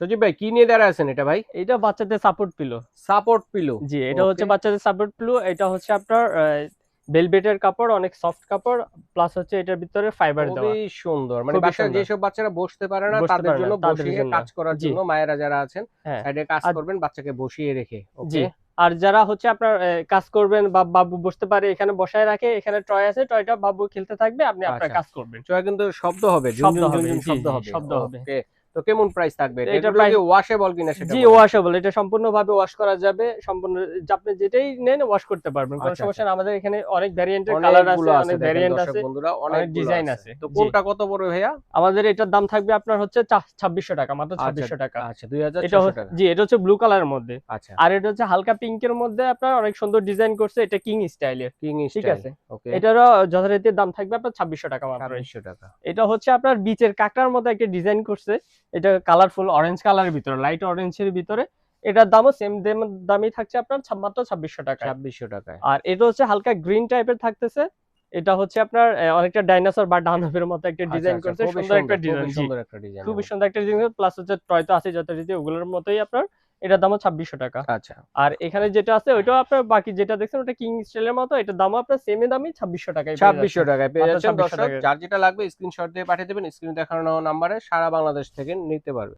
সজীব ভাই কি নিয়ে দাঁড়ায় আছেন এটা ভাই? এটা বাচ্চাদের সাপোর্ট পিলো। Support pillow. জি, এটা হচ্ছে বাচ্চাদের সাপোর্ট পিলো। এটা হচ্ছে আপনার ভেলভেটের কাপড়, অনেক সফট কাপড়, প্লাস হচ্ছে এটার ভিতরে ফাইবার দেওয়া। খুবই সুন্দর। মানে খুবই বাসায় সুন্দর। যেসব বাচ্চারা বসতে পারে না বসতে তাদের পারে না, জন্য তাদের বসিয়ে জন্য। কাজ করার জি, জন্য মায়েরা যারা আছেন হ্যাঁ। সাইডে কাজ আর করবেন বাচ্চাকে বসিয়ে রেখে। জি। ওকে। আর যারা হচ্ছে আপনার কাজ করবেন বা বাবু বসতে পারে, এখানে বসায় রাখে, এখানে টয় আছে, টয়টা বাবু খেলতে থাকবে, আপনি আপনার আচ্ছা। কাজ করবেন। চয়ে কিন্তু শব্দ হবে, শব্দ ঝুনঝুন হবে, ঝুনঝুন জি, শব্দ জি, হবে। শব্দ হবে। ওকে। তো কেমন প্রাইস থাকবে তো এটা? এটার এগুলো কি প্রাইস, ওয়াশেবল কিনা সেটা জি, বলেন। ওয়াশেবল। এটা সম্পূর্ণভাবে ওয়াশ করা যাবে। সম্পূর্ণ আপনি যেটাই নেন ওয়াশ করতে পারবেন। কোনো আচ্ছা, আচ্ছা। সমস্যা না। আমাদের এখানে অনেক ভেরিয়েন্টের কালার আছে, অনেকগুলো আছে অনেক দেখেন ভেরিয়েন্ট দর্শক আছে, বন্ধুরা, অনেক অনেকগুলো ডিজাইন আছে। আছে। তো জি। কোনটা কত পড়বে ভাইয়া? আমাদের এটার দাম থাকবে আপনার হচ্ছে 2600 টাকা, মাত্র আচ্ছা, 2600 টাকা। আচ্ছা এটা 2600 টাকা। জি, এটা হচ্ছে ব্লু কালারের মধ্যে। আচ্ছা। আর এটা হচ্ছে হালকা পিঙ্কের মধ্যে আপনার অনেক সুন্দর ডিজাইন করছে। এটা কিং স্টাইলের। কিং ঠিক স্টাইল। আছে? ওকে। এটারও যথারীতি দাম থাকবে আপনার 2600 টাকা মাত্রই। 2600 টাকা। এটা হচ্ছে আপনার বিচের কাঁকড়ার মতো একটা ডিজাইন করছে। এটা কালারফুল অরেঞ্জ কালারের ভিতরে, লাইট অরেঞ্জের ভিতরে। এটার দামও সেম দামই থাকছে আপনার মাত্র 2600 টাকায়। 2600 টাকায়। আর এটা হচ্ছে হালকা গ্রিন টাইপের থাকতেছে। এটা হচ্ছে আপনার অনেকটা ডাইনোসর বা ডানবের মতো একটা আচ্ছা, ডিজাইন আচ্ছা। করছে। খুবই সুন্দর একটা সুন্দর, খুবই ডিজাইন, জি। সুন্দর একটা ডিজাইন খুবই এবং সুন্দর একটা ডিজাইন, প্লাস হচ্ছে টয় তো আছে যথারীতি ওগুলোর মতোই আপনার। এটার দামও 2600 টাকা। আচ্ছা। আর এখানে যেটা আছে ওইটাও আপনার, বাকি যেটা দেখছেন ওটা কিং স্টাইলের মতো, এটার দামও আপনার সেমই দামই 2600 টাকায় পেয়ে 2600 যাচ্ছেন। টাকায় পেয়ে মাত্র যাচ্ছেন 2600 দর্শক। টাকায়। যার যেটা লাগবে স্ক্রিনশট দিয়ে পাঠিয়ে দেবেন। স্ক্রিনে দেখানো নাম্বারে সারা বাংলাদেশ থেকে নিতে পারবে।